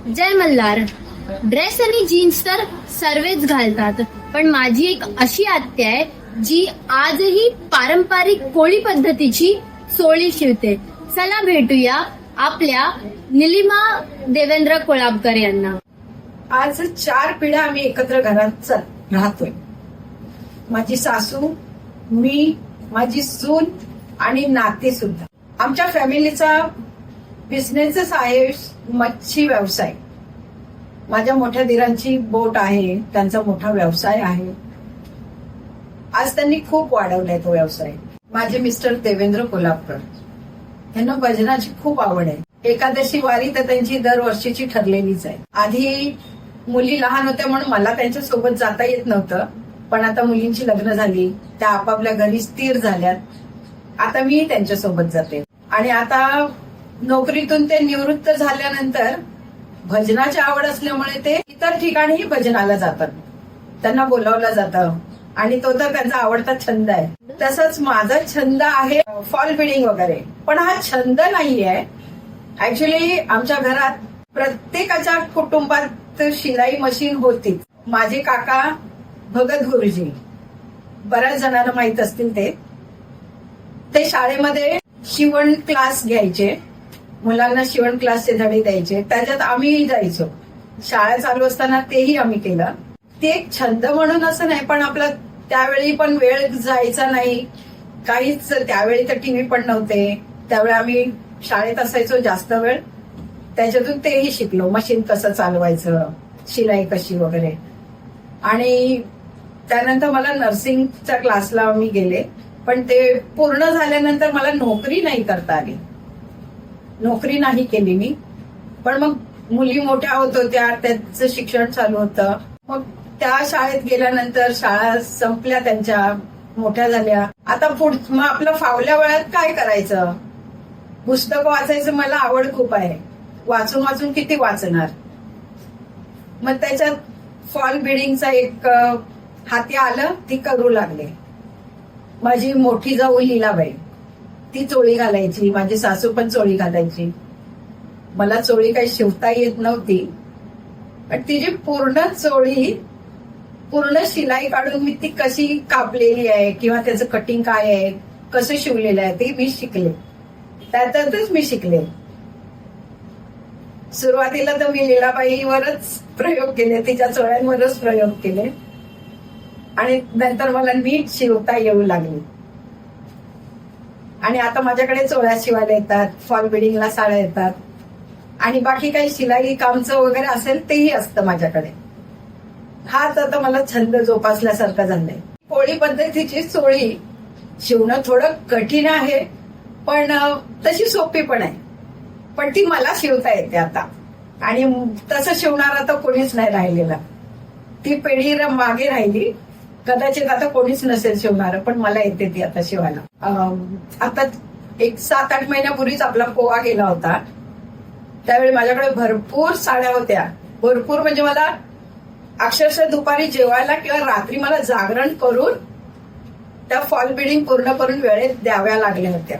जय Malhar. Dress आणि jeans तर सर्वच घालतात, पण माझी एक अशी आत्या आहे जी आजही पारंपरिक कोळी पद्धतीची चोळी शिवते. चला भेटूया आपल्या निलिमा देवेंद्र कोळाबकर यांना. आज 4 पिढ्या आम्ही एकत्र घरात राहतोय. माझी सासू, मी, माझी सून आणि नाते सुद्धा. आमच्या फॅमिलीचा बिझनेसच आहे मच्छी व्यवसाय. माझ्या मोठ्या दिरांची बोट आहे, त्यांचा मोठा व्यवसाय आहे. आज त्यांनी खूप वाढवलाय तो व्यवसाय. माझे मिस्टर देवेंद्र कोल्हाबकर यांना भजनाची खूप आवड आहे. एकादशी वारी तर त्यांची दरवर्षीची ठरलेलीच आहे. आधी मुली लहान होत्या म्हणून मला त्यांच्या सोबत जाता येत नव्हतं, पण आता मुलींची लग्न झाली, त्या आपापल्या घरी स्थिर झाल्यात. आता मी त्यांच्यासोबत जाते. आणि आता नोकरीतून ते निवृत्त झाल्यानंतर भजनाची आवड असल्यामुळे ते इतर ठिकाणीही भजनाला जातात. त्यांना बोलावलं जातं आणि तो तर त्यांचा आवडता छंद आहे. तसंच माझा छंद आहे फॉल बिडिंग वगैरे, पण हा छंद नाहीये. ऍक्च्युली आमच्या घरात प्रत्येकाच्या कुटुंबात शिलाई मशीन होती. माझे काका भगत गुरुजी, बऱ्याच जणांना माहित असतील, ते शाळेमध्ये शिवण क्लास घ्यायचे, मुलांना शिवण क्लासचे धडे द्यायचे. त्याच्यात आम्ही जायचो. शाळा चालू असताना तेही आम्ही केलं. ते एक छंद म्हणून असं नाही, पण आपला त्यावेळी पण वेळ जायचा नाही काहीच. त्यावेळी तर टीव्ही पण नव्हते, त्यावेळी आम्ही शाळेत असायचो जास्त वेळ. त्याच्यातून तेही शिकलो, मशीन कसं चालवायचं, शिलाई कशी वगैरे. आणि त्यानंतर मला नर्सिंगच्या क्लासला मी गेले, पण ते पूर्ण झाल्यानंतर मला नोकरी नाही करता आली. नोकरी नाही केली मी. पण मग मुली मोठ्या होत होत्या, त्यांचं शिक्षण चालू होतं. मग त्या शाळेत गेल्यानंतर शाळा संपल्या, त्यांच्या मोठ्या झाल्या. आता मग आपलं फावल्या वेळात काय करायचं? पुस्तकं वाचायचं मला आवड खूप आहे. वाचून वाचून किती वाचणार? मग त्याच्यात फॉल बिडिंगचा एक हाती आलं, ती करू लागले. माझी मोठी जाऊ लीलाबाई, ती चोळी घालायची. माझी सासू पण चोळी घालायची. मला चोळी काही शिवता येत नव्हती, पण तिची पूर्ण चोळी, पूर्ण शिलाई काढून मी ती कशी कापलेली आहे किंवा त्याचं कटिंग काय आहे, कसं शिवलेलं आहे, ते मी शिकले. त्यातच मी शिकले. सुरुवातीला तर मी लीलाबाईवरच प्रयोग केले, तिच्या चोळ्यांवरच प्रयोग केले. आणि नंतर मला नीट शिवता येऊ लागली. आणि आता माझ्याकडे चोळ्या शिवायला येतात, फॉल बिडिंगला साड्या येतात, आणि बाकी काही शिलाई कामचं वगैरे असेल तेही असतं माझ्याकडे. हाच आता मला छंद जोपासल्यासारखा झालाय. कोळी पद्धतीची चोळी शिवणं थोडं कठीण आहे, पण तशी सोपी पण आहे. पण ती मला शिवता येते आता. आणि तसं शिवणार आता कोणीच नाही राहिलेला. ती पिढी मागे राहिली. कदाचित आता कोणीच नसेल शिवणार, पण मला येते ती आता शिवायला. आता एक 7-8 महिन्यापूर्वीच आपला पोहा गेला होता. त्यावेळी माझ्याकडे भरपूर साड्या होत्या. भरपूर म्हणजे मला अक्षरशः दुपारी जेवायला किंवा रात्री मला जागरण करून त्या फॉल बिडिंग पूर्ण करून वेळेत द्याव्या लागल्या होत्या.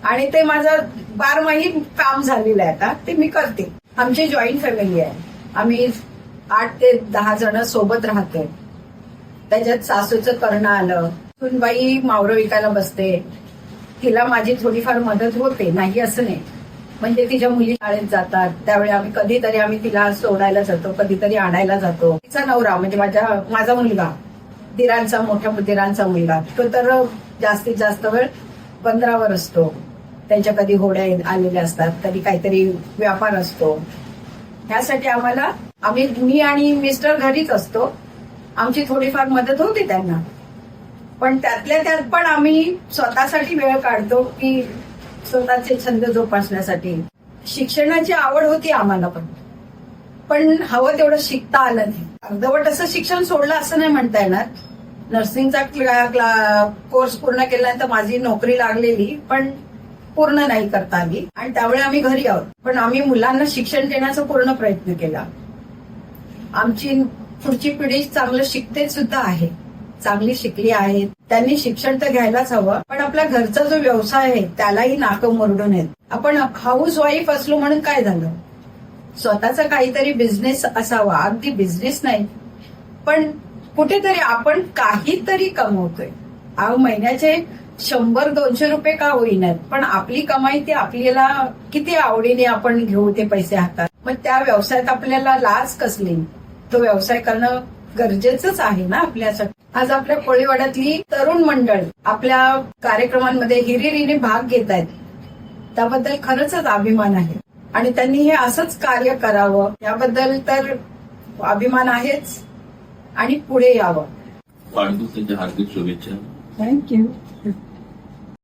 आणि ते माझं 12माही काम झालेलं आहे आता, ते मी करते. आमची जॉईंट फॅमिली आहे. आम्ही 8 ते 10 जण सोबत राहतोय. त्याच्यात सासूचं करणं आलं. सुनबाई मावरं विकायला बसते, तिला माझी थोडीफार मदत होते, नाही असं नाही. म्हणजे तिच्या मुली शाळेत जातात, त्यावेळी आम्ही कधीतरी तिला सोडायला जातो, कधीतरी आणायला जातो. तिचा नवरा म्हणजे माझा मुलगा, मोठ्या दिरांचा मुलगा, तो तर जास्तीत जास्त वेळ बंदरावर असतो. त्यांच्या कधी होड्या आलेल्या असतात, कधी काहीतरी व्यापार असतो. ह्यासाठी मी आणि मिस्टर घरीच असतो. आमची थोडीफार मदत होती त्यांना, पण त्यातल्या त्यात पण आम्ही स्वतःसाठी वेळ काढतो, की स्वतःचे छंद जोपासण्यासाठी. शिक्षणाची आवड होती आम्हाला, पण हवं तेवढं शिकता आलं नाही. अर्धवट असं शिक्षण सोडलं असं नाही म्हणता येणार. नर्सिंगचा कोर्स पूर्ण केल्यानंतर माझी नोकरी लागलेली, पण पूर्ण नाही करता आली. आणि त्यावेळी आम्ही घरी आहोत, पण आम्ही मुलांना शिक्षण देण्याचा पूर्ण प्रयत्न केला. आमची पुढची पिढी चांगलं शिकते सुद्धा आहे, चांगली शिकली आहे. त्यांनी शिक्षण तर घ्यायलाच हवं, पण आपल्या घरचा जो व्यवसाय आहे त्यालाही नाकं मोरडून आहेत. आपण हाऊस वाईफ असलो म्हणून काय झालं? स्वतःचा काहीतरी बिझनेस असावा, अगदी बिझनेस नाही पण कुठेतरी आपण काहीतरी कमवतोय. महिन्याचे 100-200 रुपये का होईनात, पण आपली कमाई ती आपल्याला किती आवडीने आपण घेऊ ते पैसे हातात. मग त्या व्यवसायात आपल्याला लाज कसली, तो व्यवसाय करणं गरजेचंच आहे ना आपल्यासाठी. आज आपल्या कोळीवाड्यातली तरुण मंडळ आपल्या कार्यक्रमांमध्ये हिरिरीने भाग घेत आहेत, त्याबद्दल खरंच अभिमान आहे. आणि त्यांनी हे असंच कार्य करावं याबद्दल तर अभिमान आहेच आणि पुढे यावं. वाढदिवसाच्या हार्दिक शुभेच्छा. थँक्यू.